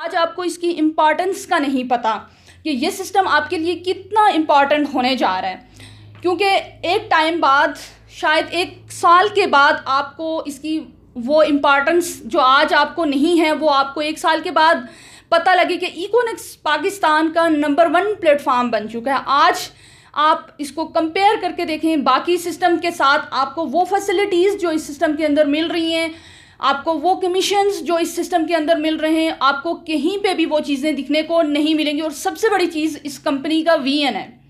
आज आपको इसकी इम्पॉर्टेंस का नहीं पता कि ये सिस्टम आपके लिए कितना इम्पॉर्टेंट होने जा रहा है, क्योंकि एक टाइम बाद, शायद 1 साल के बाद आपको इसकी वो इम्पॉर्टेंस जो आज आपको नहीं है वो आपको 1 साल के बाद पता लगे कि इकोनेक्स पाकिस्तान का नंबर 1 प्लेटफॉर्म बन चुका है। आज आप इसको कंपेयर करके देखें बाकी सिस्टम के साथ, आपको वो फैसिलिटीज़ जो इस सिस्टम के अंदर मिल रही हैं, आपको वो कमीशंस जो इस सिस्टम के अंदर मिल रहे हैं, आपको कहीं पे भी वो चीज़ें दिखने को नहीं मिलेंगी। और सबसे बड़ी चीज़ इस कंपनी का वीएन है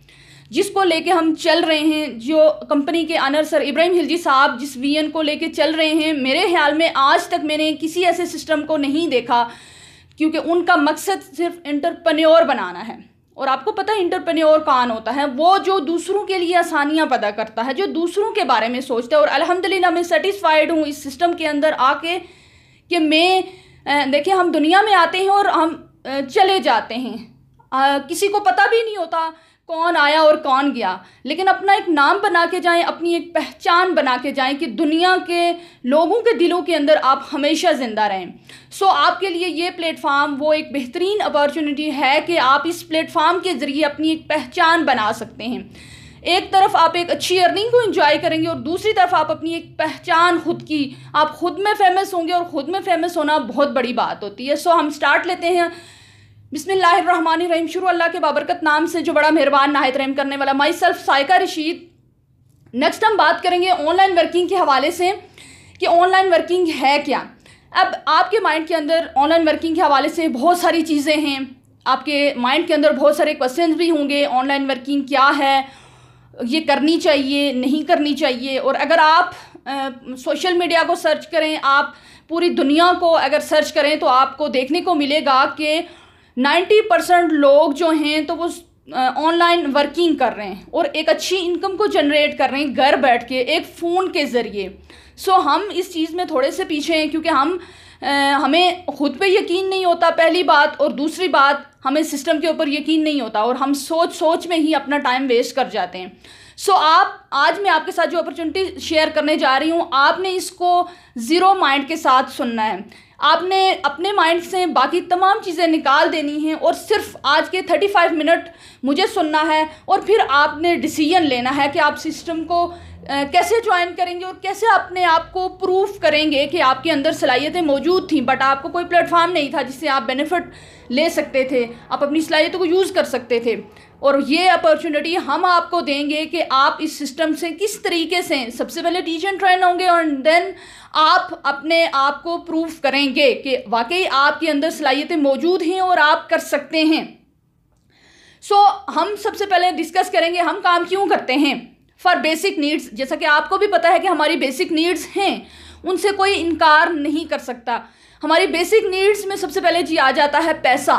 जिसको लेके हम चल रहे हैं, जो कंपनी के ऑनर सर इब्राहिम हिल्जी साहब जिस वीएन को लेके चल रहे हैं, मेरे ख्याल में आज तक मैंने किसी ऐसे सिस्टम को नहीं देखा, क्योंकि उनका मकसद सिर्फ एंटरप्रेन्योर बनाना है। और आपको पता है एंटरप्रेन्योर कौन होता है? वो जो दूसरों के लिए आसानियां पैदा करता है, जो दूसरों के बारे में सोचता है। और अल्हम्दुलिल्लाह मैं सेटिस्फाइड हूँ इस सिस्टम के अंदर आके कि मैं देखिए, हम दुनिया में आते हैं और हम चले जाते हैं, किसी को पता भी नहीं होता कौन आया और कौन गया, लेकिन अपना एक नाम बना के जाएं, अपनी एक पहचान बना के जाएं कि दुनिया के लोगों के दिलों के अंदर आप हमेशा ज़िंदा रहें। सो आपके लिए ये प्लेटफॉर्म वो एक बेहतरीन अपॉर्चुनिटी है कि आप इस प्लेटफॉर्म के ज़रिए अपनी एक पहचान बना सकते हैं। एक तरफ आप एक अच्छी अर्निंग को एंजॉय करेंगे और दूसरी तरफ आप अपनी एक पहचान खुद की, आप खुद में फेमस होंगे, और ख़ुद में फेमस होना बहुत बड़ी बात होती है। सो हम स्टार्ट लेते हैं। बिस्मिल्लाहिर्रहमानिर्रहीम, शुरू अल्लाह के बाबरकत नाम से जो बड़ा मेहरबान नाहित रहम करने वाला। My self Saika Rashid. Next हम बात करेंगे ऑनलाइन वर्किंग के हवाले से कि ऑनलाइन वर्किंग है क्या। अब आपके माइंड के अंदर ऑनलाइन वर्किंग के हवाले से बहुत सारी चीज़ें हैं, आपके माइंड के अंदर बहुत सारे क्वेश्चंस भी होंगे। ऑनलाइन वर्किंग क्या है, ये करनी चाहिए नहीं करनी चाहिए। और अगर आप सोशल मीडिया को सर्च करें, आप पूरी दुनिया को अगर सर्च करें तो आपको देखने को मिलेगा कि 90% लोग जो हैं तो वो ऑनलाइन वर्किंग कर रहे हैं और एक अच्छी इनकम को जनरेट कर रहे हैं घर बैठ के एक फ़ोन के ज़रिए। सो हम इस चीज़ में थोड़े से पीछे हैं, क्योंकि हमें खुद पे यकीन नहीं होता पहली बात, और दूसरी बात हमें सिस्टम के ऊपर यकीन नहीं होता, और हम सोच में ही अपना टाइम वेस्ट कर जाते हैं। सो आज मैं आपके साथ जो अपॉर्चुनिटी शेयर करने जा रही हूँ, आपने इसको ज़ीरो माइंड के साथ सुनना है। आपने अपने माइंड से बाकी तमाम चीज़ें निकाल देनी हैं और सिर्फ आज के 35 मिनट मुझे सुनना है, और फिर आपने डिसीजन लेना है कि आप सिस्टम को कैसे ज्वाइन करेंगे और कैसे अपने आप को प्रूफ करेंगे कि आपके अंदर सलाहियतें मौजूद थी, बट आपको कोई प्लेटफॉर्म नहीं था जिससे आप बेनिफिट ले सकते थे, आप अपनी सलाहियतों को यूज़ कर सकते थे। और ये अपॉर्चुनिटी हम आपको देंगे कि आप इस सिस्टम से किस तरीके से सबसे पहले टीच एंड ट्रेन होंगे, और देन आप अपने आप को प्रूफ करेंगे कि वाकई आपके अंदर सलाहियतें मौजूद हैं और आप कर सकते हैं। सो हम सबसे पहले डिस्कस करेंगे हम काम क्यों करते हैं। फॉर बेसिक नीड्स, जैसा कि आपको भी पता है कि हमारी बेसिक नीड्स हैं, उनसे कोई इनकार नहीं कर सकता। हमारी बेसिक नीड्स में सबसे पहले जी आ जाता है पैसा।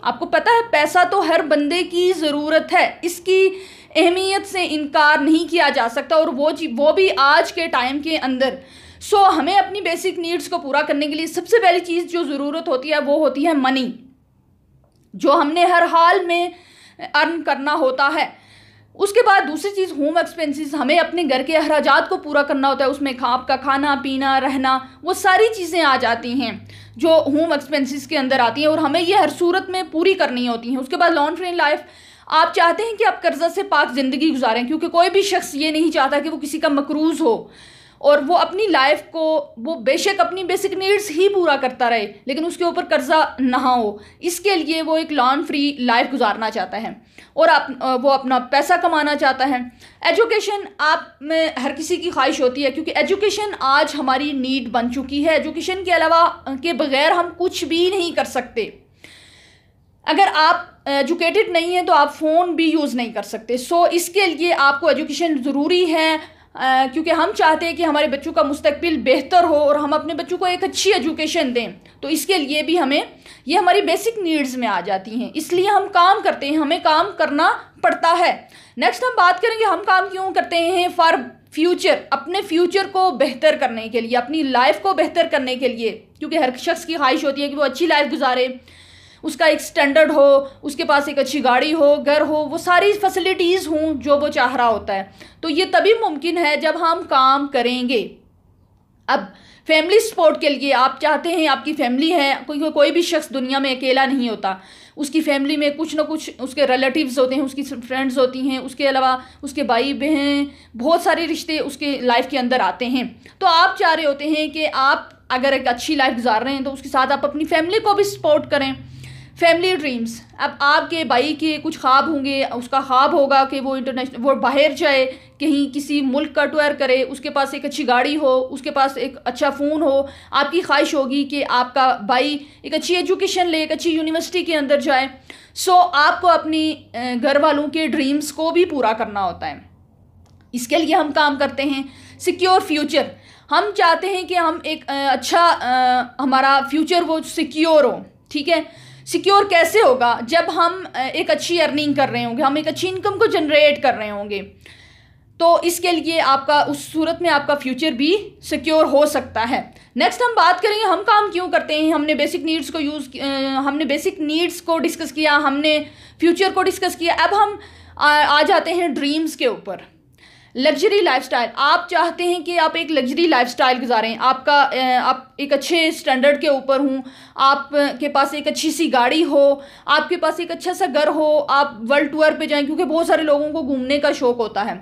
आपको पता है पैसा तो हर बंदे की ज़रूरत है, इसकी अहमियत से इनकार नहीं किया जा सकता, और वो भी आज के टाइम के अंदर। सो हमें अपनी बेसिक नीड्स को पूरा करने के लिए सबसे पहली चीज़ जो ज़रूरत होती है वो होती है मनी, जो हमने हर हाल में अर्न करना होता है। उसके बाद दूसरी चीज़ होम एक्सपेंसेस, हमें अपने घर के अखराजात को पूरा करना होता है, उसमें आपका खाना पीना रहना, वो सारी चीज़ें आ जाती हैं जो होम एक्सपेंसेस के अंदर आती हैं, और हमें ये हर सूरत में पूरी करनी होती हैं। उसके बाद लॉन फ्री लाइफ, आप चाहते हैं कि आप कर्जा से पाक ज़िंदगी गुजारें, क्योंकि कोई भी शख्स ये नहीं चाहता कि वो किसी का मकरूज़ हो और वो अपनी लाइफ को, वो बेशक अपनी बेसिक नीड्स ही पूरा करता रहे लेकिन उसके ऊपर कर्जा ना हो। इसके लिए वो एक लॉन फ्री लाइफ गुजारना चाहता है और वो अपना पैसा कमाना चाहता है। एजुकेशन आप में हर किसी की ख्वाहिश होती है, क्योंकि एजुकेशन आज हमारी नीड बन चुकी है। एजुकेशन के अलावा के बगैर हम कुछ भी नहीं कर सकते। अगर आप एजुकेटेड नहीं हैं तो आप फ़ोन भी यूज़ नहीं कर सकते। सो इसके लिए आपको एजुकेशन ज़रूरी है, क्योंकि हम चाहते हैं कि हमारे बच्चों का मुस्तकबिल बेहतर हो और हम अपने बच्चों को एक अच्छी एजुकेशन दें। तो इसके लिए भी हमें, ये हमारी बेसिक नीड्स में आ जाती हैं, इसलिए हम काम करते हैं, हमें काम करना पड़ता है। नेक्स्ट हम बात करेंगे हम काम क्यों करते हैं। फॉर फ्यूचर, अपने फ्यूचर को बेहतर करने के लिए, अपनी लाइफ को बेहतर करने के लिए, क्योंकि हर शख्स की ख्वाहिश होती है कि वो अच्छी लाइफ गुजारे, उसका एक स्टैंडर्ड हो, उसके पास एक अच्छी गाड़ी हो, घर हो, वो सारी फैसिलिटीज़ हों जो वो चाह रहा होता है। तो ये तभी मुमकिन है जब हम काम करेंगे। अब फैमिली सपोर्ट के लिए आप चाहते हैं, आपकी फैमिली है, कोई भी शख्स दुनिया में अकेला नहीं होता, उसकी फैमिली में कुछ ना कुछ उसके रिलेटिव्स होते हैं, उसकी फ्रेंड्स होती हैं, उसके अलावा उसके भाई बहन, बहुत सारे रिश्ते उसके लाइफ के अंदर आते हैं। तो आप चाह रहे होते हैं कि आप अगर एक अच्छी लाइफ गुजार रहे हैं तो उसके साथ आप अपनी फैमिली को भी सपोर्ट करें। फैमिली ड्रीम्स, अब आपके भाई के कुछ ख्वाब होंगे, उसका ख्वाब होगा कि वो बाहर जाए, कहीं किसी मुल्क का टूर करे, उसके पास एक अच्छी गाड़ी हो, उसके पास एक अच्छा फ़ोन हो। आपकी ख्वाहिश होगी कि आपका भाई एक अच्छी एजुकेशन ले, एक अच्छी यूनिवर्सिटी के अंदर जाए। सो आपको अपनी घर वालों के ड्रीम्स को भी पूरा करना होता है। इसके लिए हम काम करते हैं। सिक्योर फ्यूचर, हम चाहते हैं कि हम एक अच्छा हमारा फ्यूचर वो सिक्योर हो। ठीक है, सिक्योर कैसे होगा? जब हम एक अच्छी अर्निंग कर रहे होंगे, हम एक अच्छी इनकम को जनरेट कर रहे होंगे, तो इसके लिए आपका उस सूरत में आपका फ्यूचर भी सिक्योर हो सकता है। नेक्स्ट हम बात करेंगे हम काम क्यों करते हैं। हमने बेसिक नीड्स को डिस्कस किया, हमने फ्यूचर को डिस्कस किया। अब हम आ जाते हैं ड्रीम्स के ऊपर। लग्जरी लाइफस्टाइल, आप चाहते हैं कि आप एक लग्जरी लाइफस्टाइल गुजारें, आप एक अच्छे स्टैंडर्ड के ऊपर हूँ, आपके पास एक अच्छी सी गाड़ी हो, आपके पास एक अच्छा सा घर हो, आप वर्ल्ड टूर पे जाएं, क्योंकि बहुत सारे लोगों को घूमने का शौक़ होता है,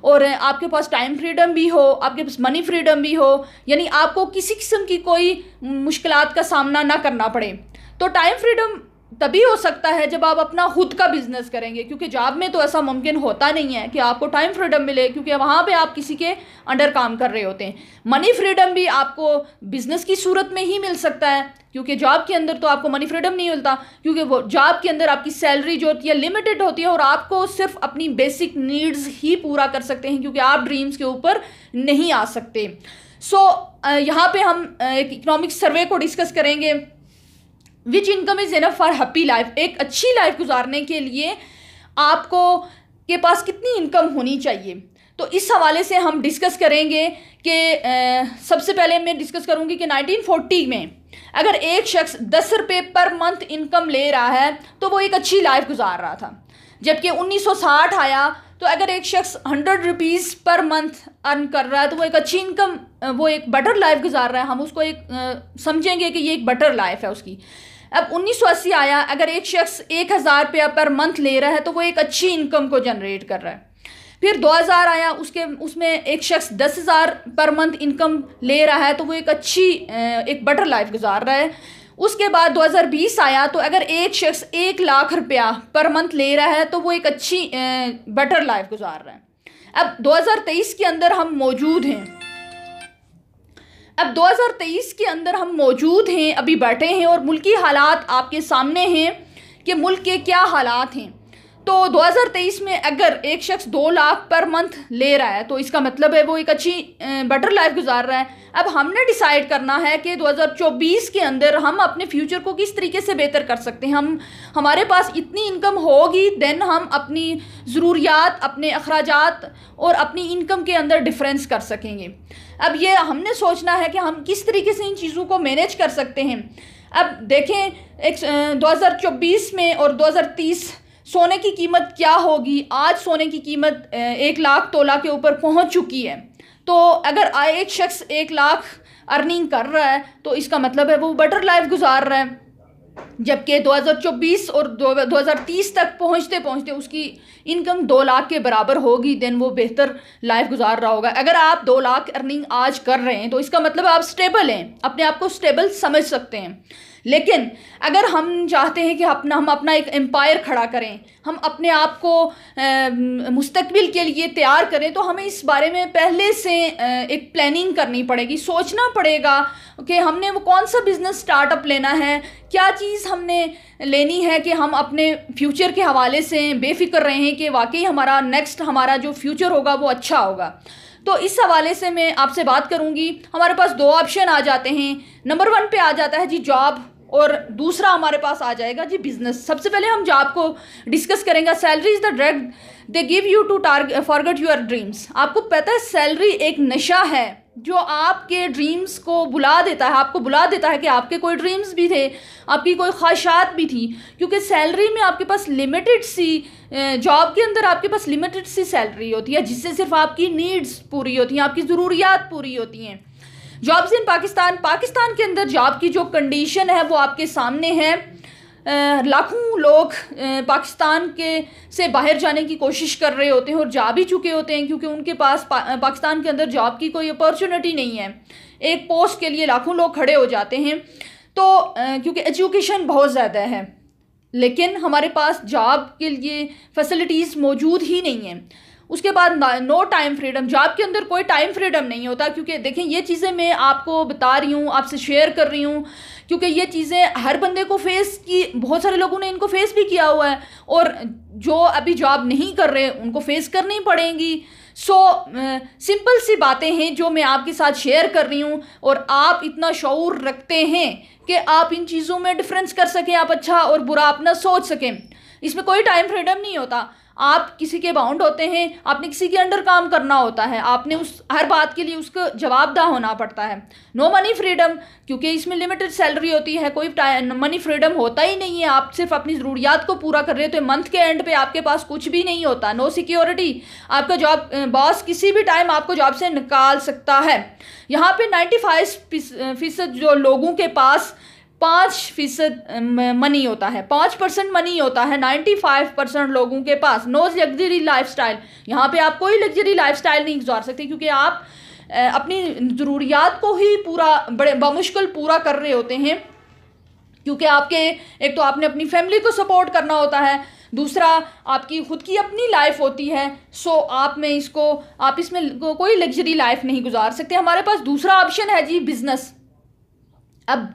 और आपके पास टाइम फ्रीडम भी हो, आपके पास मनी फ्रीडम भी हो, यानी आपको किसी किस्म की कोई मुश्किलात का सामना ना करना पड़े। तो टाइम फ्रीडम तभी हो सकता है जब आप अपना खुद का बिजनेस करेंगे, क्योंकि जॉब में तो ऐसा मुमकिन होता नहीं है कि आपको टाइम फ्रीडम मिले, क्योंकि वहाँ पे आप किसी के अंडर काम कर रहे होते हैं। मनी फ्रीडम भी आपको बिजनेस की सूरत में ही मिल सकता है, क्योंकि जॉब के अंदर तो आपको मनी फ्रीडम नहीं मिलता, क्योंकि वो जॉब के अंदर आपकी सैलरी जो होती है लिमिटेड होती है, और आपको सिर्फ अपनी बेसिक नीड्स ही पूरा कर सकते हैं, क्योंकि आप ड्रीम्स के ऊपर नहीं आ सकते। सो यहाँ पे हम एक इकोनॉमिक सर्वे को डिस्कस करेंगे। विच income is enough for happy life, एक अच्छी लाइफ गुजारने के लिए आपको के पास कितनी इनकम होनी चाहिए। तो इस हवाले से हम डिस्कस करेंगे कि सबसे पहले मैं डिस्कस करूंगी कि 1940 में अगर एक शख्स 10 रुपये पर मंथ इनकम ले रहा है तो वो एक अच्छी लाइफ गुजार रहा था, जबकि 1960 आया तो अगर एक शख्स 100 रुपीज़ पर मंथ अर्न कर रहा है तो वो एक अच्छी इनकम, वो एक बेटर लाइफ गुजार रहा है, हम उसको एक समझेंगे कि ये एक बेटर लाइफ है उसकी। अब 1980 आया, अगर एक शख्स 1000 रुपया पर मंथ ले रहा है तो वो एक अच्छी इनकम को जनरेट कर रहा है। फिर 2000 आया, उसमें एक शख्स 10,000 पर मंथ इनकम ले रहा है तो वो एक अच्छी एक बेटर लाइफ गुजार रहा है। उसके बाद 2020 आया, तो अगर एक शख्स 1 लाख रुपया पर मंथ ले रहा है तो वो एक अच्छी बेटर लाइफ गुजार रहा है। अब 2023 के अंदर हम मौजूद हैं, अब 2023 के अंदर हम मौजूद हैं, अभी बैठे हैं और मुल्की हालात आपके सामने हैं कि मुल्क के क्या हालात हैं। तो 2023 में अगर एक शख्स 2 लाख पर मंथ ले रहा है तो इसका मतलब है वो एक अच्छी बेटर लाइफ गुजार रहा है। अब हमने डिसाइड करना है कि 2024 के अंदर हम अपने फ्यूचर को किस तरीके से बेहतर कर सकते हैं। हमारे पास इतनी इनकम होगी, देन हम अपनी ज़रूरियात, अपने अखराजात और अपनी इनकम के अंदर डिफरेंस कर सकेंगे। अब ये हमने सोचना है कि हम किस तरीके से इन चीज़ों को मैनेज कर सकते हैं। अब देखें 2024 में और 2030 सोने की कीमत क्या होगी। आज सोने की कीमत 1 लाख तोला के ऊपर पहुंच चुकी है। तो अगर एक शख्स 1 लाख अर्निंग कर रहा है तो इसका मतलब है वो बेटर लाइफ गुजार रहा है, जबकि 2024 और 2030 तक पहुंचते पहुंचते उसकी इनकम 2 लाख के बराबर होगी, देन वो बेहतर लाइफ गुजार रहा होगा। अगर आप 2 लाख अर्निंग आज कर रहे हैं तो इसका मतलब आप स्टेबल हैं, अपने आप को स्टेबल समझ सकते हैं। लेकिन अगर हम चाहते हैं कि हम अपना एक एम्पायर खड़ा करें, हम अपने आप को मुस्तकबिल के लिए तैयार करें, तो हमें इस बारे में पहले से एक प्लानिंग करनी पड़ेगी, सोचना पड़ेगा कि हमने वो कौन सा बिज़नेस स्टार्टअप लेना है, क्या चीज़ हमने लेनी है कि हम अपने फ्यूचर के हवाले से बेफिक्र रहें कि वाकई हमारा जो फ्यूचर होगा वो अच्छा होगा। तो इस हवाले से मैं आपसे बात करूंगी। हमारे पास 2 ऑप्शन आ जाते हैं। नंबर 1 पे आ जाता है जी जॉब, और दूसरा हमारे पास आ जाएगा जी बिजनेस। सबसे पहले हम जॉब को डिस्कस करेंगे। Salary is the drug they give you to forget your dreams. आपको पता है सैलरी एक नशा है जो आपके ड्रीम्स को बुला देता है, आपको बुला देता है कि आपके कोई ड्रीम्स भी थे, आपकी कोई ख्वाहिशात भी थी, क्योंकि सैलरी में आपके पास लिमिटेड सी, जॉब के अंदर आपके पास लिमिटेड सी सैलरी होती है जिससे सिर्फ आपकी नीड्स पूरी होती हैं, आपकी ज़रूरियात पूरी होती हैं। जॉब्स इन पाकिस्तान, पाकिस्तान के अंदर जॉब की जो कंडीशन है वो आपके सामने है। लाखों लोग पाकिस्तान के से बाहर जाने की कोशिश कर रहे होते हैं और जा भी चुके होते हैं, क्योंकि उनके पास पाकिस्तान के अंदर जॉब की कोई अपॉर्चुनिटी नहीं है। एक पोस्ट के लिए लाखों लोग खड़े हो जाते हैं, तो क्योंकि एजुकेशन बहुत ज़्यादा है, लेकिन हमारे पास जॉब के लिए फैसिलिटीज़ मौजूद ही नहीं है। उसके बाद नो टाइम फ्रीडम, जॉब के अंदर कोई टाइम फ्रीडम नहीं होता। क्योंकि देखें, ये चीज़ें मैं आपको बता रही हूँ, आपसे शेयर कर रही हूँ, क्योंकि ये चीज़ें हर बंदे को फेस की, बहुत सारे लोगों ने इनको फेस भी किया हुआ है, और जो अभी जॉब नहीं कर रहे उनको फेस करनी पड़ेंगी। सिंपल सी बातें हैं जो मैं आपके साथ शेयर कर रही हूँ, और आप इतना शऊर रखते हैं कि आप इन चीज़ों में डिफरेंस कर सकें, आप अच्छा और बुरा अपना सोच सकें। इसमें कोई टाइम फ्रीडम नहीं होता, आप किसी के बाउंड होते हैं, आपने किसी के अंडर काम करना होता है, आपने उस हर बात के लिए उसको जवाबदेह होना पड़ता है। नो मनी फ्रीडम, क्योंकि इसमें लिमिटेड सैलरी होती है, कोई मनी फ्रीडम होता ही नहीं है। आप सिर्फ अपनी ज़रूरियात को पूरा कर रहे हो, तो मंथ के एंड पे आपके पास कुछ भी नहीं होता। नो सिक्योरिटी, आपका जॉब बॉस किसी भी टाइम आपको जॉब से निकाल सकता है। यहाँ पे 95% जो लोगों के पास 5% मनी होता है, 5% मनी होता है 95% लोगों के पास। नो लग्जरी लाइफस्टाइल, यहाँ पे आप कोई लग्जरी लाइफस्टाइल नहीं गुजार सकते, क्योंकि आप अपनी ज़रूरियात को ही पूरा बड़े बमुश्किल पूरा कर रहे होते हैं, क्योंकि आपके एक तो आपने अपनी फैमिली को सपोर्ट करना होता है, दूसरा आपकी खुद की अपनी लाइफ होती है। आप इसमें कोई लग्जरी लाइफ नहीं गुजार सकते। हमारे पास दूसरा ऑप्शन है जी बिजनेस। अब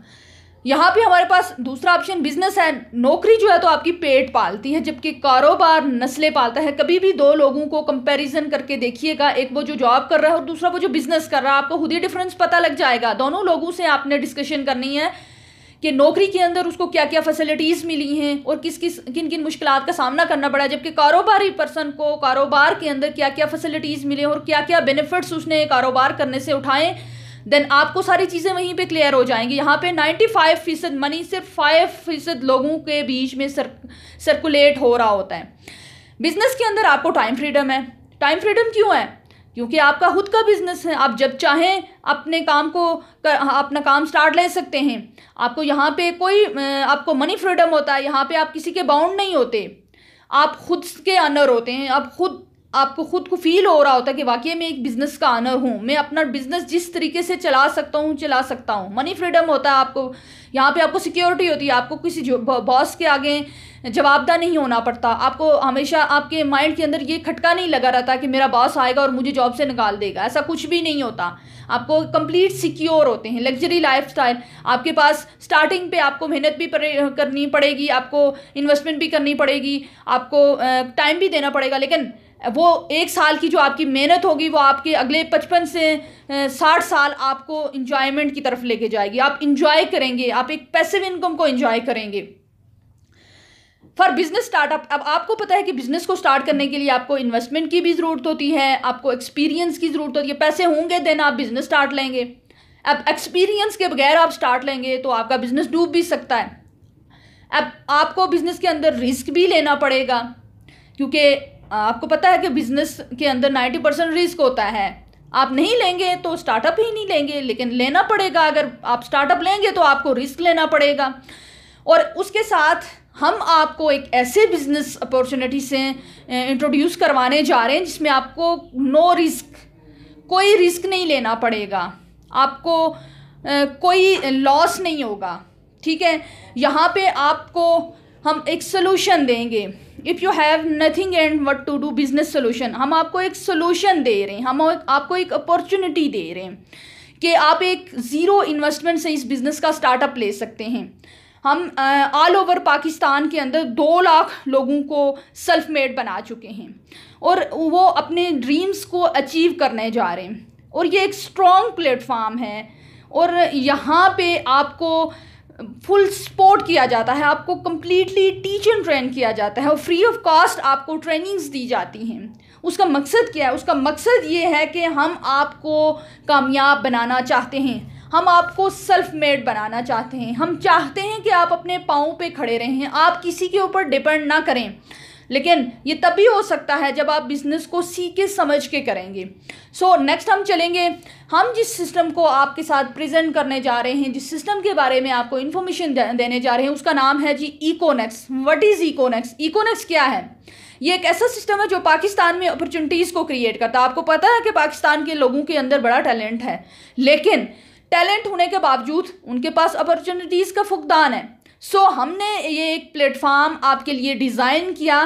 यहाँ पे हमारे पास दूसरा ऑप्शन बिजनेस है। नौकरी जो है तो आपकी पेट पालती है, जबकि कारोबार नस्लें पालता है। कभी भी दो लोगों को कंपैरिजन करके देखिएगा, एक वो जो जॉब कर रहा है और दूसरा वो जो बिजनेस कर रहा है, आपको खुद ही डिफरेंस पता लग जाएगा। दोनों लोगों से आपने डिस्कशन करनी है कि नौकरी के अंदर उसको क्या क्या फैसिलिटीज़ मिली हैं और किन किन मुश्किलात का सामना करना पड़ा, जबकि कारोबारी पर्सन को कारोबार के अंदर क्या क्या फैसिलिटीज़ मिले और क्या क्या बेनिफिट्स उसने कारोबार करने से उठाएं। देन आपको सारी चीज़ें वहीं पे क्लियर हो जाएंगी। यहाँ पे 95% मनी सिर्फ 5% लोगों के बीच में सर्कुलेट हो रहा होता है। बिजनेस के अंदर आपको टाइम फ्रीडम है। टाइम फ्रीडम क्यों है? क्योंकि आपका खुद का बिजनेस है, आप जब चाहें अपना काम स्टार्ट ले सकते हैं। आपको यहाँ पे कोई आपको मनी फ्रीडम होता है, यहाँ पे आप किसी के बाउंड नहीं होते, आप खुद के ऑनर होते हैं। आपको खुद को फील हो रहा होता है कि वाकई मैं एक बिज़नेस का ऑनर हूँ, मैं अपना बिज़नेस जिस तरीके से चला सकता हूँ। मनी फ्रीडम होता है आपको, यहाँ पे आपको सिक्योरिटी होती है, आपको किसी बॉस के आगे जवाबदार नहीं होना पड़ता। आपको हमेशा आपके माइंड के अंदर ये खटका नहीं लगा रहता कि मेरा बॉस आएगा और मुझे जॉब से निकाल देगा, ऐसा कुछ भी नहीं होता। आपको कंप्लीट सिक्योर होते हैं। लग्जरी लाइफस्टाइल, आपके पास स्टार्टिंग पे आपको मेहनत भी करनी पड़ेगी, आपको इन्वेस्टमेंट भी करनी पड़ेगी, आपको टाइम भी देना पड़ेगा, लेकिन वो 1 साल की जो आपकी मेहनत होगी वो आपके अगले 55 से 60 साल आपको इंजॉयमेंट की तरफ लेके जाएगी। आप इंजॉय करेंगे, आप एक पैसिव इनकम को इंजॉय करेंगे। फॉर बिजनेस स्टार्टअप, अब आपको पता है कि बिजनेस को स्टार्ट करने के लिए आपको इन्वेस्टमेंट की भी ज़रूरत होती है, आपको एक्सपीरियंस की ज़रूरत होती है। पैसे होंगे देन आप बिजनेस स्टार्ट लेंगे। अब एक्सपीरियंस के बगैर आप स्टार्ट लेंगे तो आपका बिजनेस डूब भी सकता है। अब आपको बिजनेस के अंदर रिस्क भी लेना पड़ेगा, क्योंकि आपको पता है कि बिजनेस के अंदर 90% रिस्क होता है। आप नहीं लेंगे तो स्टार्टअप ही नहीं लेंगे, लेकिन लेना पड़ेगा। अगर आप स्टार्टअप लेंगे तो आपको रिस्क लेना पड़ेगा। और उसके साथ हम आपको एक ऐसे बिजनेस अपॉर्चुनिटी से इंट्रोड्यूस करवाने जा रहे हैं जिसमें आपको नो रिस्क, कोई रिस्क नहीं लेना पड़ेगा, आपको कोई लॉस नहीं होगा। ठीक है, यहाँ पे आपको हम एक सोल्यूशन देंगे। If you have nothing and what to do, business solution. हम आपको एक सोल्यूशन दे रहे हैं, हम आपको एक अपॉर्चुनिटी दे रहे हैं कि आप एक ज़ीरो इन्वेस्टमेंट से इस बिज़नेस का स्टार्टअप ले सकते हैं। हम ऑल ओवर पाकिस्तान के अंदर 2 लाख लोगों को सेल्फ मेड बना चुके हैं और वो अपने ड्रीम्स को अचीव करने जा रहे हैं। और ये एक स्ट्रॉन्ग प्लेटफॉर्म है और यहाँ पे आपको फुल सपोर्ट किया जाता है, आपको कम्प्लीटली टीच एंड ट्रेन किया जाता है और फ्री ऑफ कॉस्ट आपको ट्रेनिंग्स दी जाती हैं। उसका मकसद क्या है? उसका मकसद ये है कि हम आपको कामयाब बनाना चाहते हैं, हम आपको सेल्फ मेड बनाना चाहते हैं। हम चाहते हैं कि आप अपने पाँव पे खड़े रहें, आप किसी के ऊपर डिपेंड ना करें। लेकिन ये तभी हो सकता है जब आप बिज़नेस को सीखे समझ के करेंगे। सो नेक्स्ट हम चलेंगे, हम जिस सिस्टम को आपके साथ प्रेजेंट करने जा रहे हैं, जिस सिस्टम के बारे में आपको इन्फॉर्मेशन देने जा रहे हैं, उसका नाम है जी इकोनेक्स। What is इकोनेक्स? इकोनेक्स क्या है? ये एक ऐसा सिस्टम है जो पाकिस्तान में अपॉर्चुनिटीज़ को क्रिएट करता है। आपको पता है कि पाकिस्तान के लोगों के अंदर बड़ा टैलेंट है, लेकिन टैलेंट होने के बावजूद उनके पास अपॉर्चुनिटीज़ का फुकदान है। सो हमने ये एक प्लेटफॉर्म आपके लिए डिज़ाइन किया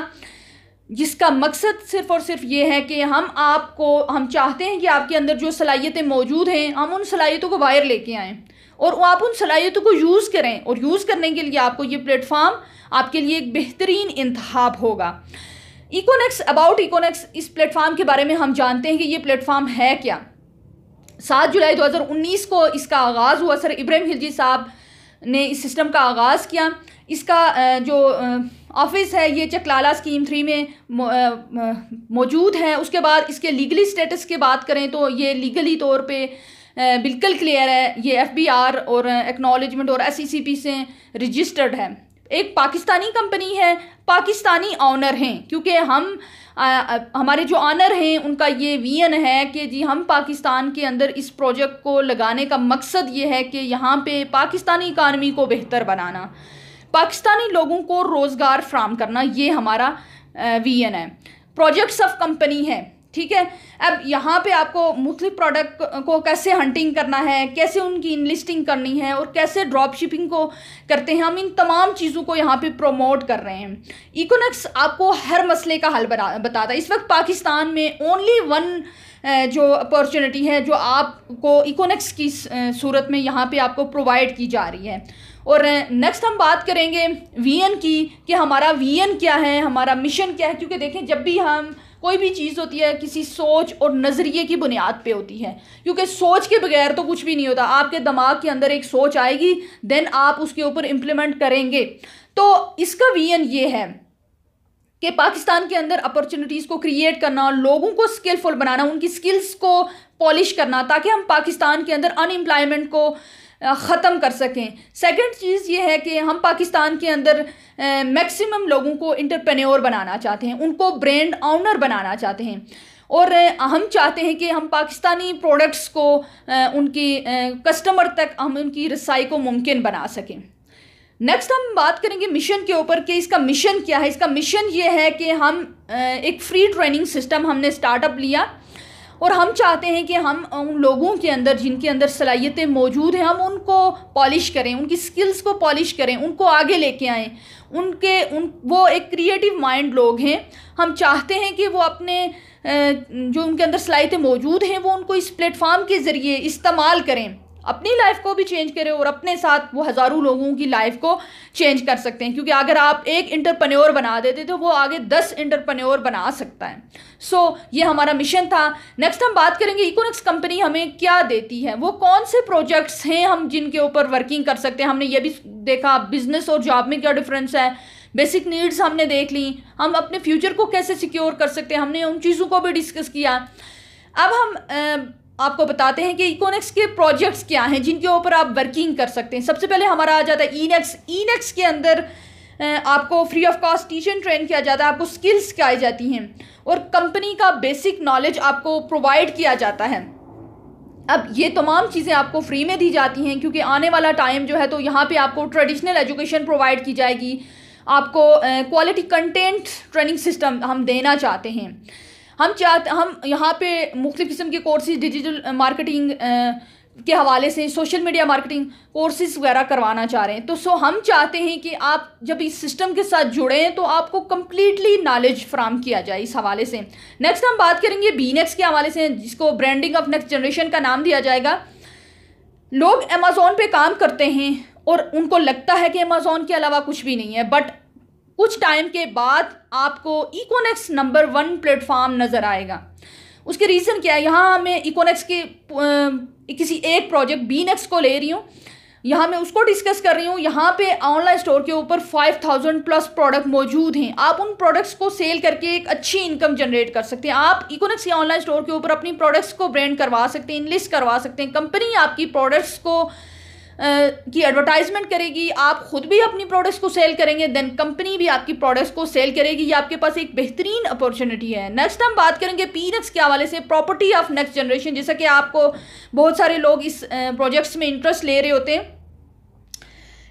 जिसका मकसद सिर्फ़ और सिर्फ ये है कि हम चाहते हैं कि आपके अंदर जो सलाहियतें मौजूद हैं, हम उन सलाहियतों को बाहर लेके आएँ और आप उन सलाहियतों को यूज़ करें। और यूज़ करने के लिए आपको ये प्लेटफॉर्म आपके लिए एक बेहतरीन इंतखाब होगा। इकोनेक्स, अबाउट इकोनेक्स, इस प्लेटफॉर्म के बारे में हम जानते हैं कि ये प्लेटफॉर्म है क्या। 7 जुलाई 2019 को इसका आगाज़ हुआ। सर इब्राहिम खिलजी साहब ने इस सिस्टम का आगाज़ किया। इसका जो ऑफिस है ये चकलाला स्कीम 3 में मौजूद है। उसके बाद इसके लीगली स्टेटस की बात करें तो ये लीगली तौर पे बिल्कुल क्लियर है। ये FBR और एक्नॉलेजमेंट और SECP से रजिस्टर्ड है। एक पाकिस्तानी कंपनी है, पाकिस्तानी ऑनर हैं, क्योंकि हमारे जो ऑनर हैं उनका ये विजन है कि जी हम पाकिस्तान के अंदर इस प्रोजेक्ट को लगाने का मकसद ये है कि यहाँ पे पाकिस्तानी इकानमी को बेहतर बनाना, पाकिस्तानी लोगों को रोज़गार फ्राहम करना, ये हमारा विजन है। प्रोजेक्ट्स ऑफ कंपनी है, ठीक है। अब यहाँ पे आपको मुख्तलिफ प्रोडक्ट को कैसे हंटिंग करना है, कैसे उनकी इनलिस्टिंग करनी है और कैसे ड्रॉप शिपिंग को करते हैं, हम इन तमाम चीज़ों को यहाँ पे प्रमोट कर रहे हैं। इकोनेक्स आपको हर मसले का हल बताता है। इस वक्त पाकिस्तान में ओनली वन जो अपॉर्चुनिटी है जो आपको इकोनेक्स की सूरत में यहाँ पे आपको प्रोवाइड की जा रही है। और नेक्स्ट हम बात करेंगे विजन की कि हमारा विजन क्या है, हमारा मिशन क्या है। क्योंकि देखें, जब भी हम कोई भी चीज़ होती है किसी सोच और नज़रिए की बुनियाद पे होती है, क्योंकि सोच के बगैर तो कुछ भी नहीं होता। आपके दिमाग के अंदर एक सोच आएगी, देन आप उसके ऊपर इम्प्लीमेंट करेंगे। तो इसका विजन ये है कि पाकिस्तान के अंदर अपॉर्चुनिटीज़ को क्रिएट करना, लोगों को स्किलफुल बनाना, उनकी स्किल्स को पॉलिश करना, ताकि हम पाकिस्तान के अंदर अनएम्प्लॉयमेंट को ख़त्म कर सकें। सेकंड चीज़ ये है कि हम पाकिस्तान के अंदर मैक्सिमम लोगों को एंटरप्रेन्योर बनाना चाहते हैं, उनको ब्रांड ऑनर बनाना चाहते हैं। और हम चाहते हैं कि हम पाकिस्तानी प्रोडक्ट्स को उनकी कस्टमर तक हम उनकी रसाई को मुमकिन बना सकें। नेक्स्ट हम बात करेंगे मिशन के ऊपर कि इसका मिशन क्या है। इसका मिशन ये है कि हम एक फ्री ट्रेनिंग सिस्टम हमने स्टार्टअप लिया और हम चाहते हैं कि हम उन लोगों के अंदर जिनके अंदर सलाहियतें मौजूद हैं, हम उनको पॉलिश करें, उनकी स्किल्स को पॉलिश करें, उनको आगे लेके आएँ। वो एक क्रिएटिव माइंड लोग हैं। हम चाहते हैं कि वो अपने जो उनके अंदर सलाहियतें मौजूद हैं वो उनको इस प्लेटफॉर्म के ज़रिए इस्तेमाल करें, अपनी लाइफ को भी चेंज करें और अपने साथ वो हज़ारों लोगों की लाइफ को चेंज कर सकते हैं। क्योंकि अगर आप एक एंटरप्रेन्योर बना देते तो वो आगे 10 एंटरप्रेन्योर बना सकता है। सो ये हमारा मिशन था। नेक्स्ट हम बात करेंगे इकोनेक्स कंपनी हमें क्या देती है, वो कौन से प्रोजेक्ट्स हैं हम जिनके ऊपर वर्किंग कर सकते हैं। हमने ये भी देखा बिजनेस और जॉब में क्या डिफरेंस है, बेसिक नीड्स हमने देख ली, हम अपने फ्यूचर को कैसे सिक्योर कर सकते हैं, हमने उन चीज़ों को भी डिस्कस किया। अब हम आपको बताते हैं कि इकोनेक्स के प्रोजेक्ट्स क्या हैं जिनके ऊपर आप वर्किंग कर सकते हैं। सबसे पहले हमारा आ जाता है ईनेक्स के अंदर आपको free of cost teacher train किया जाता है, आपको स्किल्स सिखाई जाती हैं और कंपनी का बेसिक नॉलेज आपको प्रोवाइड किया जाता है। अब ये तमाम चीज़ें आपको फ्री में दी जाती हैं क्योंकि आने वाला टाइम जो है तो यहाँ पे आपको ट्रेडिशनल एजुकेशन प्रोवाइड की जाएगी, आपको क्वालिटी कंटेंट ट्रेनिंग सिस्टम हम देना चाहते हैं। हम यहाँ पे मुख्तलिफ़ किस्म के कोर्सेज डिजिटल मार्केटिंग के हवाले से सोशल मीडिया मार्केटिंग कोर्सेज वगैरह करवाना चाह रहे हैं। तो हम चाहते हैं कि आप जब इस सिस्टम के साथ जुड़ें तो आपको कम्प्लीटली नॉलेज फ्राहम किया जाए इस हवाले से। नेक्स्ट हम बात करेंगे बीनेक्स के हवाले से, जिसको ब्रांडिंग ऑफ नेक्स्ट जनरेशन का नाम दिया जाएगा। लोग अमेज़ॉन पे काम करते हैं और उनको लगता है कि अमेज़ॉन के अलावा कुछ भी नहीं है, बट कुछ टाइम के बाद आपको इकोनेक्स नंबर 1 प्लेटफॉर्म नज़र आएगा। उसके रीज़न क्या है, यहाँ मैं इकोनेक्स के किसी एक प्रोजेक्ट बीनेक्स को ले रही हूँ, यहाँ मैं उसको डिस्कस कर रही हूँ। यहाँ पे ऑनलाइन स्टोर के ऊपर 5000 प्लस प्रोडक्ट मौजूद हैं। आप उन प्रोडक्ट्स को सेल करके एक अच्छी इनकम जनरेट कर सकते हैं। आप इकोनेक्स के ऑनलाइन स्टोर के ऊपर अपनी प्रोडक्ट्स को ब्रांड करवा सकते हैं, इनलिस्ट करवा सकते हैं। कंपनी आपकी प्रोडक्ट्स को की एडवर्टाइजमेंट करेगी, आप खुद भी अपनी प्रोडक्ट्स को सेल करेंगे, देन कंपनी भी आपकी प्रोडक्ट्स को सेल करेगी। ये आपके पास एक बेहतरीन अपॉर्चुनिटी है। नेक्स्ट हम बात करेंगे पीनेक्स के हवाले से, प्रॉपर्टी ऑफ नेक्स्ट जनरेशन। जैसा कि आपको बहुत सारे लोग इस प्रोजेक्ट्स में इंटरेस्ट ले रहे होते हैं,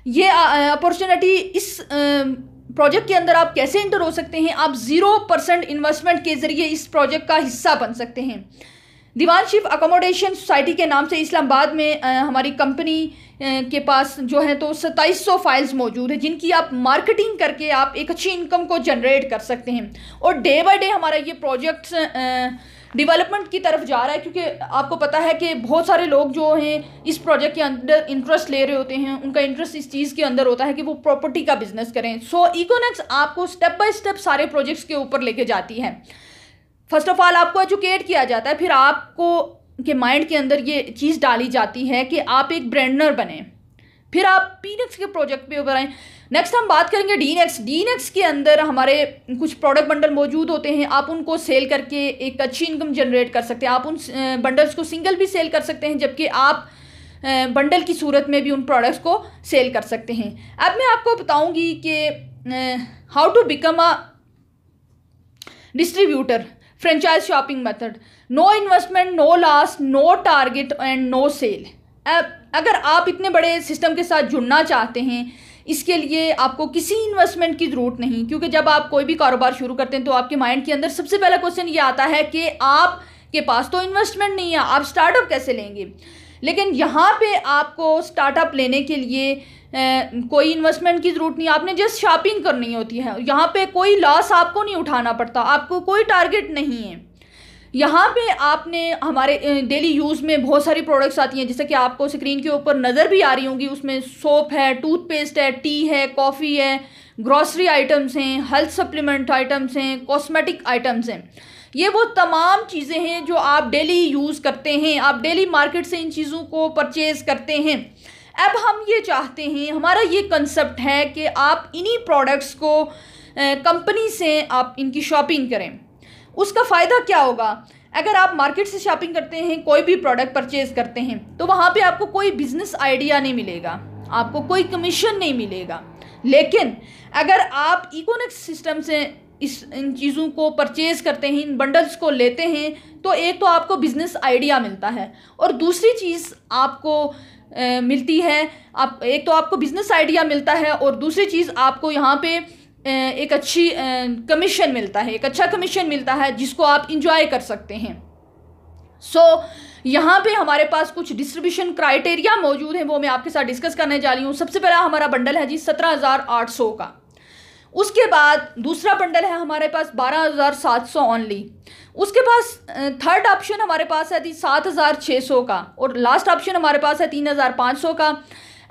ये अपॉर्चुनिटी इस प्रोजेक्ट के अंदर आप कैसे इंटर हो सकते हैं। आप 0% इन्वेस्टमेंट के ज़रिए इस प्रोजेक्ट का हिस्सा बन सकते हैं। दीवान शिफ अकोमोडेशन सोसाइटी के नाम से इस्लामाबाद में हमारी कंपनी के पास जो है तो 2700 फाइल्स मौजूद है, जिनकी आप मार्केटिंग करके आप एक अच्छी इनकम को जनरेट कर सकते हैं। और डे बाय डे हमारा ये प्रोजेक्ट्स डेवलपमेंट की तरफ जा रहा है, क्योंकि आपको पता है कि बहुत सारे लोग जो हैं इस प्रोजेक्ट के अंदर इंटरेस्ट ले रहे होते हैं, उनका इंटरेस्ट इस चीज़ के अंदर होता है कि वो प्रॉपर्टी का बिजनेस करें। सो इकोनेक्स आपको स्टेप बाय स्टेप सारे प्रोजेक्ट्स के ऊपर लेके जाती है। फर्स्ट ऑफ ऑल आपको एजुकेट किया जाता है, फिर आपको के माइंड के अंदर ये चीज़ डाली जाती है कि आप एक ब्रांडर बने, फिर आप पीनेक्स के प्रोजेक्ट पे ऊपर आएँ। नेक्स्ट हम बात करेंगे डीनेक्स। डीनेक्स के अंदर हमारे कुछ प्रोडक्ट बंडल मौजूद होते हैं, आप उनको सेल करके एक अच्छी इनकम जनरेट कर सकते हैं। आप उन बंडल्स को सिंगल भी सेल कर सकते हैं, जबकि आप बंडल की सूरत में भी उन प्रोडक्ट्स को सेल कर सकते हैं। अब मैं आपको बताऊंगी कि how to become a distributor, franchise shopping method, no investment, no loss, no target and no sale. अगर आप इतने बड़े सिस्टम के साथ जुड़ना चाहते हैं, इसके लिए आपको किसी इन्वेस्टमेंट की ज़रूरत नहीं, क्योंकि जब आप कोई भी कारोबार शुरू करते हैं तो आपके माइंड के अंदर सबसे पहला क्वेश्चन ये आता है कि आपके पास तो इन्वेस्टमेंट नहीं है, आप स्टार्टअप कैसे लेंगे। लेकिन यहाँ पे आपको स्टार्टअप लेने के लिए कोई इन्वेस्टमेंट की ज़रूरत नहीं, आपने जस्ट शॉपिंग करनी होती है। यहाँ पे कोई लॉस आपको नहीं उठाना पड़ता, आपको कोई टारगेट नहीं है। यहाँ पे आपने हमारे डेली यूज़ में बहुत सारी प्रोडक्ट्स आती हैं, जैसे कि आपको स्क्रीन के ऊपर नज़र भी आ रही होंगी। उसमें सोप है, टूथपेस्ट है, टी है, कॉफ़ी है, ग्रॉसरी आइटम्स हैं, हेल्थ सप्लीमेंट आइटम्स हैं, कॉस्मेटिक आइटम्स हैं। ये वो तमाम चीज़ें हैं जो आप डेली यूज़ करते हैं, आप डेली मार्केट से इन चीज़ों को परचेज़ करते हैं। अब हम ये चाहते हैं, हमारा ये कंसेप्ट है कि आप इन्हीं प्रोडक्ट्स को कंपनी से आप इनकी शॉपिंग करें। उसका फ़ायदा क्या होगा? अगर आप मार्केट से शॉपिंग करते हैं, कोई भी प्रोडक्ट परचेज़ करते हैं, तो वहाँ पे आपको कोई बिजनेस आइडिया नहीं मिलेगा, आपको कोई कमीशन नहीं मिलेगा। लेकिन अगर आप इकोनेक्स सिस्टम से इन चीज़ों को परचेज़ करते हैं, इन बंडल्स को लेते हैं, तो एक तो आपको बिजनेस आइडिया मिलता है, और दूसरी चीज़ आपको मिलती है, आप एक तो आपको बिजनेस आइडिया मिलता है, और दूसरी चीज़ आपको यहाँ पे एक अच्छी कमीशन मिलता है, एक अच्छा कमीशन मिलता है जिसको आप इंजॉय कर सकते हैं। सो यहाँ पे हमारे पास कुछ डिस्ट्रीब्यूशन क्राइटेरिया मौजूद हैं, वो मैं आपके साथ डिस्कस करने जा रही हूँ। सबसे पहला हमारा बंडल है जी 17,800 का। उसके बाद दूसरा बंडल है हमारे पास 12,700 ओनली। उसके पास थर्ड ऑप्शन हमारे पास है 7,600 का, और लास्ट ऑप्शन हमारे पास है 3,500 का।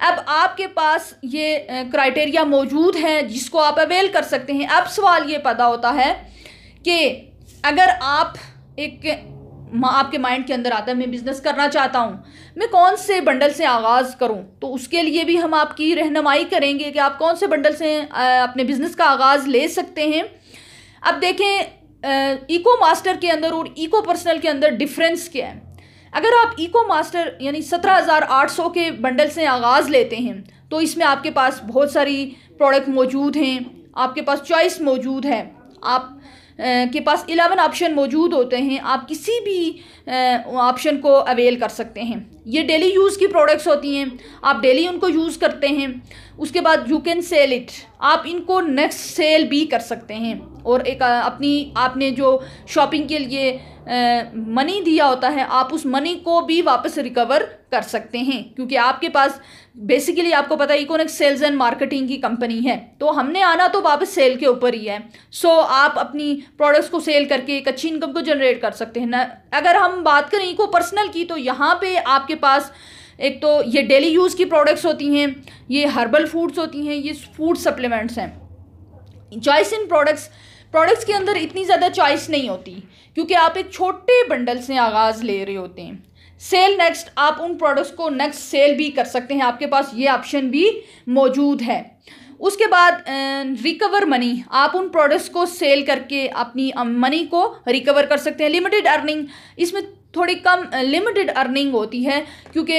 अब आपके पास ये क्राइटेरिया मौजूद है जिसको आप अवेल कर सकते हैं। अब सवाल ये पैदा होता है कि अगर आप आपके माइंड के अंदर आता है मैं बिज़नेस करना चाहता हूँ, मैं कौन से बंडल से आगाज़ करूँ, तो उसके लिए भी हम आपकी रहनुमाई करेंगे कि आप कौन से बंडल से अपने बिज़नेस का आगाज़ ले सकते हैं। अब देखें इको मास्टर के अंदर और इको पर्सनल के अंदर डिफरेंस क्या है। अगर आप इको मास्टर यानी 17,800 के बंडल से आगाज़ लेते हैं, तो इसमें आपके पास बहुत सारी प्रोडक्ट मौजूद हैं, आपके पास चॉइस मौजूद है, आप के पास 11 ऑप्शन मौजूद होते हैं, आप किसी भी ऑप्शन को अवेल कर सकते हैं। ये डेली यूज़ की प्रोडक्ट्स होती हैं, आप डेली उनको यूज़ करते हैं। उसके बाद यू कैन सेल इट, आप इनको नेक्स्ट सेल भी कर सकते हैं, और एक अपनी आपने जो शॉपिंग के लिए मनी दिया होता है, आप उस मनी को भी वापस रिकवर कर सकते हैं, क्योंकि आपके पास बेसिकली आपको पता है इकोनेक्स सेल्स एंड मार्केटिंग की कंपनी है, तो हमने आना तो वापस सेल के ऊपर ही है। सो आप अपनी प्रोडक्ट्स को सेल करके एक अच्छी इनकम को जनरेट कर सकते हैं ना। अगर हम बात करें इको पर्सनल की, तो यहाँ पे आपके पास एक तो ये डेली यूज़ की प्रोडक्ट्स होती हैं, ये हर्बल फूड्स होती हैं, ये फूड सप्लीमेंट्स हैं। चॉइस इन प्रोडक्ट्स के अंदर इतनी ज़्यादा चॉइस नहीं होती, क्योंकि आप एक छोटे बंडल से आगाज़ ले रहे होते हैं। सेल नेक्स्ट, आप उन प्रोडक्ट्स को नेक्स्ट सेल भी कर सकते हैं, आपके पास ये ऑप्शन भी मौजूद है। उसके बाद रिकवर मनी, आप उन प्रोडक्ट्स को सेल करके अपनी मनी को रिकवर कर सकते हैं। लिमिटेड अर्निंग, इसमें थोड़ी कम लिमिटेड अर्निंग होती है, क्योंकि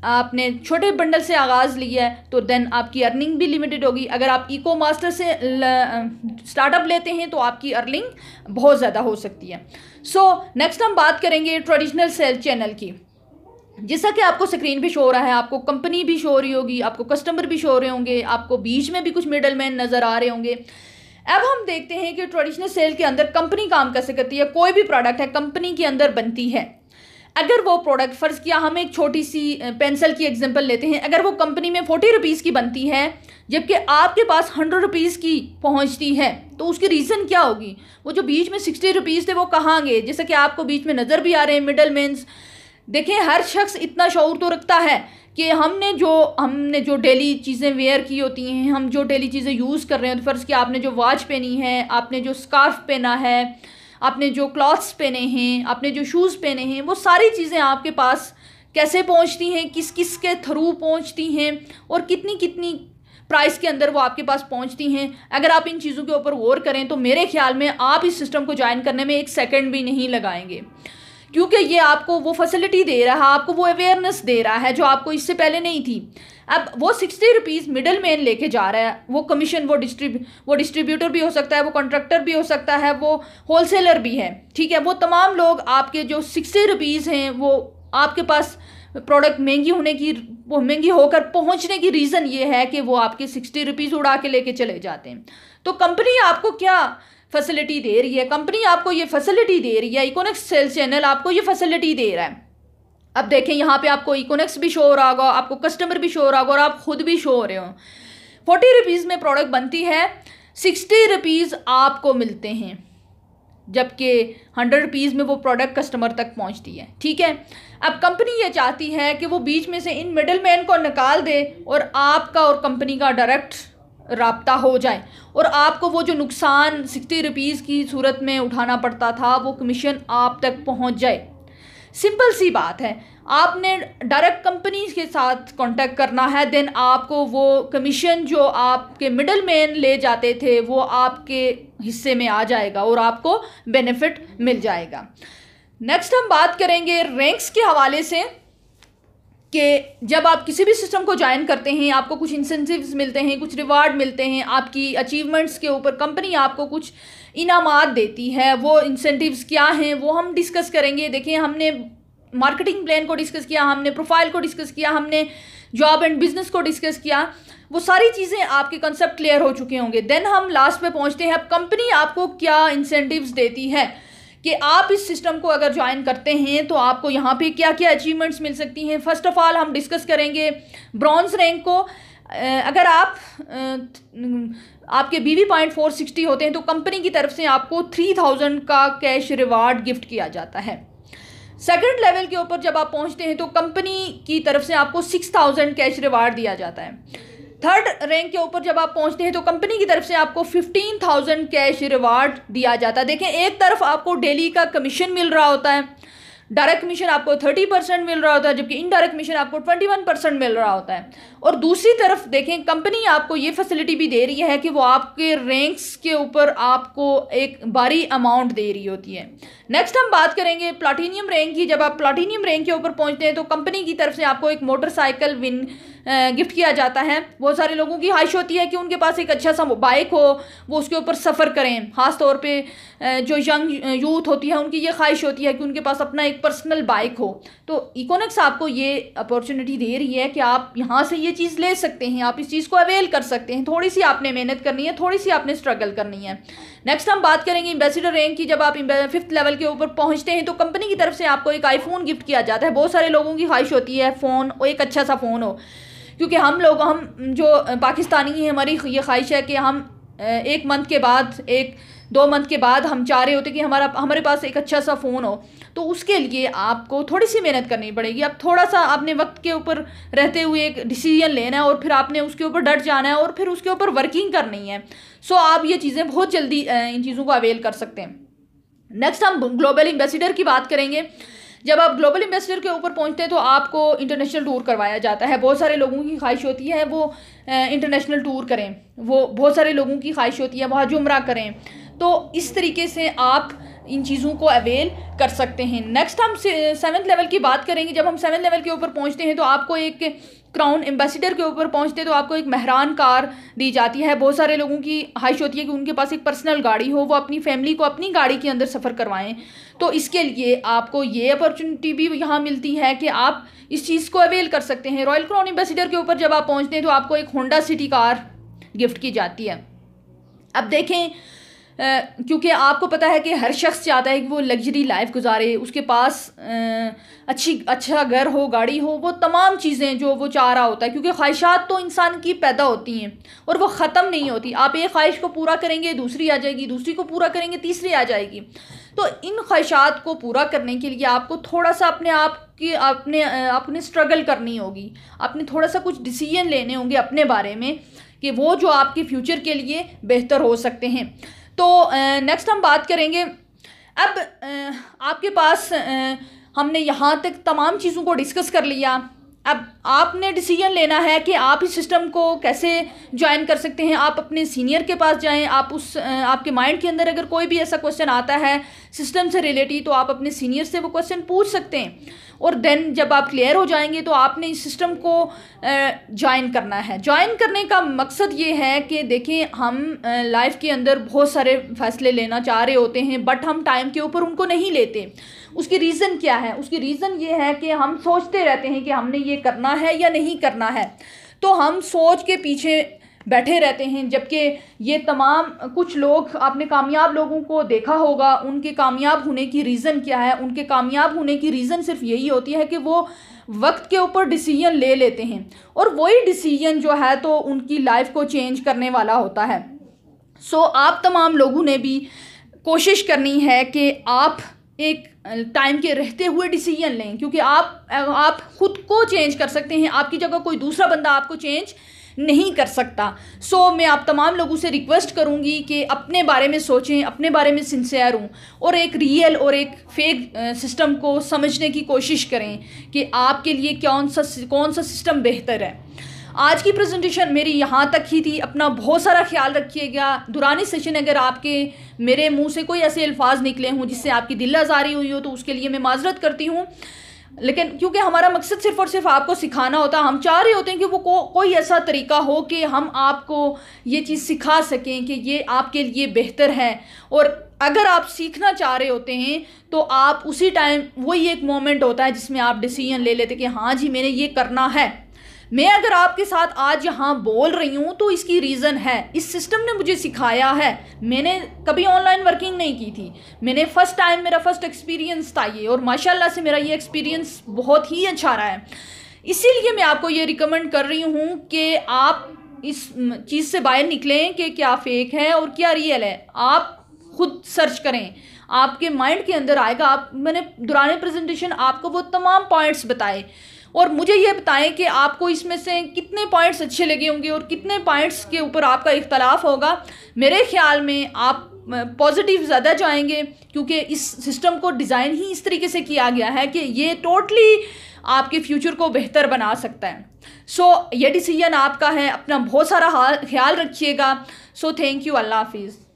आपने छोटे बंडल से आगाज़ लिया है तो देन आपकी अर्निंग भी लिमिटेड होगी। अगर आप इको मास्टर से स्टार्टअप लेते हैं तो आपकी अर्निंग बहुत ज़्यादा हो सकती है। सो नेक्स्ट हम बात करेंगे ट्रेडिशनल सेल चैनल की। जैसा कि आपको स्क्रीन पे शो हो रहा है, आपको कंपनी भी शो हो रही होगी, आपको कस्टमर भी शो हो रहे होंगे, आपको बीच में भी कुछ मिडल मैन नज़र आ रहे होंगे। अब हम देखते हैं कि ट्रेडिशनल सेल के अंदर कंपनी काम कैसे करती है। कोई भी प्रोडक्ट है कंपनी के अंदर बनती है, अगर वो प्रोडक्ट, फ़र्ज़ किया हम एक छोटी सी पेंसिल की एग्जांपल लेते हैं, अगर वो कंपनी में 40 रुपीज़ की बनती है जबकि आपके पास 100 रुपीज़ की पहुंचती है, तो उसकी रीज़न क्या होगी? वो जो बीच में 60 रुपीज़ थे वो कहाँ गए? जैसा कि आपको बीच में नज़र भी आ रहे हैं मिडल मैन्स। देखें, हर शख्स इतना शऊर तो रखता है कि हमने जो डेली चीज़ें वेयर की होती हैं, हम जो डेली चीज़ें यूज़ कर रहे हैं, तो फ़र्ज़ कि आपने जो वॉच पहनी है, आपने जो स्कार्फ पहना है, आपने जो क्लॉथ्स पहने हैं, आपने जो शूज़ पहने हैं, वो सारी चीज़ें आपके पास कैसे पहुंचती हैं, किस किस के थ्रू पहुंचती हैं और कितनी कितनी प्राइस के अंदर वो आपके पास पहुंचती हैं। अगर आप इन चीज़ों के ऊपर गौर करें तो मेरे ख्याल में आप इस सिस्टम को ज्वाइन करने में 1 सेकंड भी नहीं लगाएंगे, क्योंकि ये आपको वो फैसिलिटी दे रहा है, आपको वो अवेयरनेस दे रहा है जो आपको इससे पहले नहीं थी। अब वो 60 रुपीज़ मिडल मैन लेके जा रहा है, वो कमीशन, वो डिस्ट्रीब्यूटर भी हो सकता है, वो कॉन्ट्रैक्टर भी हो सकता है, वो होलसेलर भी है, ठीक है। वो तमाम लोग आपके जो 60 रुपीज़ हैं वो आपके पास प्रोडक्ट महंगी होकर पहुंचने की रीज़न ये है कि वो आपके 60 रुपीज़ उड़ा के लेके चले जाते हैं। तो कंपनी आपको क्या फैसिलिटी दे रही है? कंपनी आपको ये फैसिलिटी दे रही है, इकोनेक्स सेल्स चैनल आपको ये फैसिलिटी दे रहा है। अब देखें, यहाँ पे आपको इकोनेक्स भी शो हो रहा होगा, आपको कस्टमर भी शो हो रहा होगा और आप खुद भी शो हो रहे हो। 40 रुपीज़ में प्रोडक्ट बनती है, 60 रुपीज़ आपको मिलते हैं, जबकि 100 रुपीज़ में वो प्रोडक्ट कस्टमर तक पहुँचती है, ठीक है। अब कंपनी ये चाहती है कि वो बीच में से इन मिडल मैन को निकाल दे और आपका और कंपनी का डायरेक्ट राब्ता हो जाए और आपको वो जो नुकसान 60 रुपीज़ की सूरत में उठाना पड़ता था वो कमीशन आप तक पहुंच जाए। सिंपल सी बात है, आपने डायरेक्ट कंपनी के साथ कांटेक्ट करना है, देन आपको वो कमीशन जो आपके मिडल मैन ले जाते थे वो आपके हिस्से में आ जाएगा और आपको बेनिफिट मिल जाएगा। नेक्स्ट हम बात करेंगे रैंक्स के हवाले से कि जब आप किसी भी सिस्टम को ज्वाइन करते हैं आपको कुछ इंसेंटिव्स मिलते हैं, कुछ रिवार्ड मिलते हैं, आपकी अचीवमेंट्स के ऊपर कंपनी आपको कुछ इनामात देती है। वो इंसेंटिव्स क्या हैं वो हम डिस्कस करेंगे। देखिए, हमने मार्केटिंग प्लान को डिस्कस किया, हमने प्रोफाइल को डिस्कस किया, हमने जॉब एंड बिजनेस को डिस्कस किया, वो सारी चीज़ें आपके कंसेप्ट क्लियर हो चुके होंगे। देन हम लास्ट पे पहुँचते हैं, अब कंपनी आपको क्या इंसेंटिव्स देती है कि आप इस सिस्टम को अगर ज्वाइन करते हैं तो आपको यहाँ पे क्या क्या अचीवमेंट्स मिल सकती हैं। फर्स्ट ऑफ ऑल हम डिस्कस करेंगे ब्रॉन्ज रैंक को। अगर आपके BV पॉइंट 460 होते हैं तो कंपनी की तरफ से आपको 3000 का कैश रिवार्ड गिफ्ट किया जाता है। सेकंड लेवल के ऊपर जब आप पहुँचते हैं तो कंपनी की तरफ से आपको 6000 कैश रिवार्ड दिया जाता है। थर्ड रैंक के ऊपर जब आप पहुंचते हैं तो कंपनी की तरफ से आपको 15,000 कैश रिवार्ड दिया जाता है। देखें, एक तरफ आपको डेली का कमीशन मिल रहा होता है, डायरेक्ट कमीशन आपको 30% मिल रहा होता है, जबकि इनडायरेक्ट कमीशन आपको 21% मिल रहा होता है। और दूसरी तरफ देखें, कंपनी आपको ये फैसिलिटी भी दे रही है कि वो आपके रैंक्स के ऊपर आपको एक भारी अमाउंट दे रही होती है। नेक्स्ट हम बात करेंगे प्लाटिनियम रैंक की। जब आप प्लाटिनियम रैंक के ऊपर पहुंचते हैं तो कंपनी की तरफ से आपको एक मोटरसाइकिल गिफ्ट किया जाता है। बहुत सारे लोगों की ख्वाहिश होती है कि उनके पास एक अच्छा सा बाइक हो, वो उसके ऊपर सफ़र करें। ख़ास तौर पे जो यंग यूथ होती है उनकी ये ख्वाहिश होती है कि उनके पास अपना एक पर्सनल बाइक हो। तो इकोनेक्स आपको ये अपॉर्चुनिटी दे रही है कि आप यहाँ से ये चीज़ ले सकते हैं, आप इस चीज़ को अवेल कर सकते हैं। थोड़ी सी आपने मेहनत करनी है, थोड़ी सी आपने स्ट्रगल करनी है। नेक्स्ट हम बात करेंगे एम्बेसडर रैंक की। जब आप 5th लेवल के ऊपर पहुँचते हैं तो कंपनी की तरफ से आपको एक आईफोन गिफ्ट किया जाता है। बहुत सारे लोगों की ख्वाहिश होती है फ़ोन और एक अच्छा सा फ़ोन हो, क्योंकि हम जो पाकिस्तानी हैं हमारी ये ख्वाहिश है कि हम 1 मंथ के बाद, 1-2 मंथ के बाद हम चाह रहे होते कि हमारे पास एक अच्छा सा फ़ोन हो। तो उसके लिए आपको थोड़ी सी मेहनत करनी पड़ेगी। अब थोड़ा सा आपने वक्त के ऊपर रहते हुए एक डिसीजन लेना है और फिर आपने उसके ऊपर डट जाना है और फिर उसके ऊपर वर्किंग करनी है। सो आप ये चीज़ें बहुत जल्दी इन चीज़ों को अवेल कर सकते हैं। नेक्स्ट हम ग्लोबल एम्बेसडर की बात करेंगे। जब आप ग्लोबल एम्बेसडर के ऊपर पहुंचते हैं तो आपको इंटरनेशनल टूर करवाया जाता है। बहुत सारे लोगों की ख्वाहिश होती है वो इंटरनेशनल टूर करें, वो बहुत सारे लोगों की ख्वाहिश होती है वहाँ जुमरा करें। तो इस तरीके से आप इन चीज़ों को अवेल कर सकते हैं। नेक्स्ट हम 7th लेवल की बात करेंगे। जब हम 7th लेवल के ऊपर पहुंचते हैं तो आपको एक क्राउन एम्बेसडर के ऊपर पहुंचते हैं तो आपको एक मेहरान कार दी जाती है। बहुत सारे लोगों की ख्वाहिश होती है कि उनके पास एक पर्सनल गाड़ी हो, वो अपनी फैमिली को अपनी गाड़ी के अंदर सफ़र करवाएं। तो इसके लिए आपको ये अपॉर्चुनिटी भी यहाँ मिलती है कि आप इस चीज़ को अवेल कर सकते हैं। रॉयल क्राउन एम्बेसडर के ऊपर जब आप पहुँचते हैं तो आपको एक होंडा सिटी कार गिफ्ट की जाती है। अब देखें, क्योंकि आपको पता है कि हर शख्स चाहता है कि वो लग्जरी लाइफ गुजारे, उसके पास अच्छा घर हो, गाड़ी हो, वो तमाम चीज़ें जो वो चाह रहा होता है, क्योंकि ख्वाहिशात तो इंसान की पैदा होती हैं और वो ख़त्म नहीं होती। आप एक ख्वाहिश को पूरा करेंगे, दूसरी आ जाएगी, दूसरी को पूरा करेंगे, तीसरी आ जाएगी। तो इन ख्वाहिशात को पूरा करने के लिए आपको थोड़ा सा अपने आप की अपने स्ट्रगल करनी होगी, आपने थोड़ा सा कुछ डिसीजन लेने होंगे अपने बारे में कि वो जो आपके फ्यूचर के लिए बेहतर हो सकते हैं। तो नेक्स्ट हम बात करेंगे। अब आपके पास हमने यहाँ तक तमाम चीज़ों को डिस्कस कर लिया। अब आपने डिसीजन लेना है कि आप इस सिस्टम को कैसे ज्वाइन कर सकते हैं। आप अपने सीनियर के पास जाएं, आप आपके माइंड के अंदर अगर कोई भी ऐसा क्वेश्चन आता है सिस्टम से रिलेटेड तो आप अपने सीनियर से वो क्वेश्चन पूछ सकते हैं। और देन जब आप क्लियर हो जाएंगे तो आपने इस सिस्टम को ज्वाइन करना है। ज्वाइन करने का मकसद ये है कि देखें, हम लाइफ के अंदर बहुत सारे फैसले लेना चाह रहे होते हैं बट हम टाइम के ऊपर उनको नहीं लेते। उसकी रीज़न क्या है? उसकी रीज़न ये है कि हम सोचते रहते हैं कि हमने ये करना है या नहीं करना है, तो हम सोच के पीछे बैठे रहते हैं। जबकि ये तमाम कुछ लोग, आपने कामयाब लोगों को देखा होगा, उनके कामयाब होने की रीज़न क्या है? उनके कामयाब होने की रीज़न सिर्फ यही होती है कि वो वक्त के ऊपर डिसीजन ले लेते हैं और वही डिसीजन जो है तो उनकी लाइफ को चेंज करने वाला होता है। सो आप तमाम लोगों ने भी कोशिश करनी है कि आप एक टाइम के रहते हुए डिसीजन लें, क्योंकि आप खुद को चेंज कर सकते हैं, आपकी जगह कोई दूसरा बंदा आपको चेंज नहीं कर सकता। सो मैं आप तमाम लोगों से रिक्वेस्ट करूंगी कि अपने बारे में सोचें, अपने बारे में सिंसियर हों और एक रियल और एक फेक सिस्टम को समझने की कोशिश करें कि आपके लिए कौन सा सिस्टम बेहतर है। आज की प्रेजेंटेशन मेरी यहाँ तक ही थी। अपना बहुत सारा ख्याल रखिएगा। दुरानी सेशन अगर आपके मेरे मुंह से कोई ऐसे अल्फाज निकले हों जिससे आपकी दिल आज़ारी हुई हो तो उसके लिए मैं माजरत करती हूँ। लेकिन क्योंकि हमारा मकसद सिर्फ और सिर्फ आपको सिखाना होता है, हम चाह रहे होते हैं कि वो कोई ऐसा तरीका हो कि हम आपको ये चीज़ सिखा सकें कि ये आपके लिए बेहतर है। और अगर आप सीखना चाह रहे होते हैं तो आप उसी टाइम, वही एक मोमेंट होता है जिसमें आप डिसीजन ले लेते कि हाँ जी मैंने ये करना है। मैं अगर आपके साथ आज यहाँ बोल रही हूँ तो इसकी रीज़न है, इस सिस्टम ने मुझे सिखाया है। मैंने कभी ऑनलाइन वर्किंग नहीं की थी, मैंने फर्स्ट टाइम, मेरा फर्स्ट एक्सपीरियंस था ये, और माशाल्लाह से मेरा ये एक्सपीरियंस बहुत ही अच्छा रहा है। इसीलिए मैं आपको ये रिकमेंड कर रही हूँ कि आप इस चीज़ से बाहर निकलें कि क्या फेक है और क्या रियल है। आप खुद सर्च करें, आपके माइंड के अंदर आएगा। मैंने दुराने प्रेजेंटेशन आपको वो तमाम पॉइंट्स बताए और मुझे ये बताएं कि आपको इसमें से कितने पॉइंट्स अच्छे लगे होंगे और कितने पॉइंट्स के ऊपर आपका इख्तलाफ होगा। मेरे ख्याल में आप पॉजिटिव ज़्यादा जाएंगे, क्योंकि इस सिस्टम को डिज़ाइन ही इस तरीके से किया गया है कि ये टोटली आपके फ्यूचर को बेहतर बना सकता है। सो ये डिसीजन आपका है। अपना बहुत सारा ख्याल रखिएगा। So thank you. अल्लाह हाफिज़।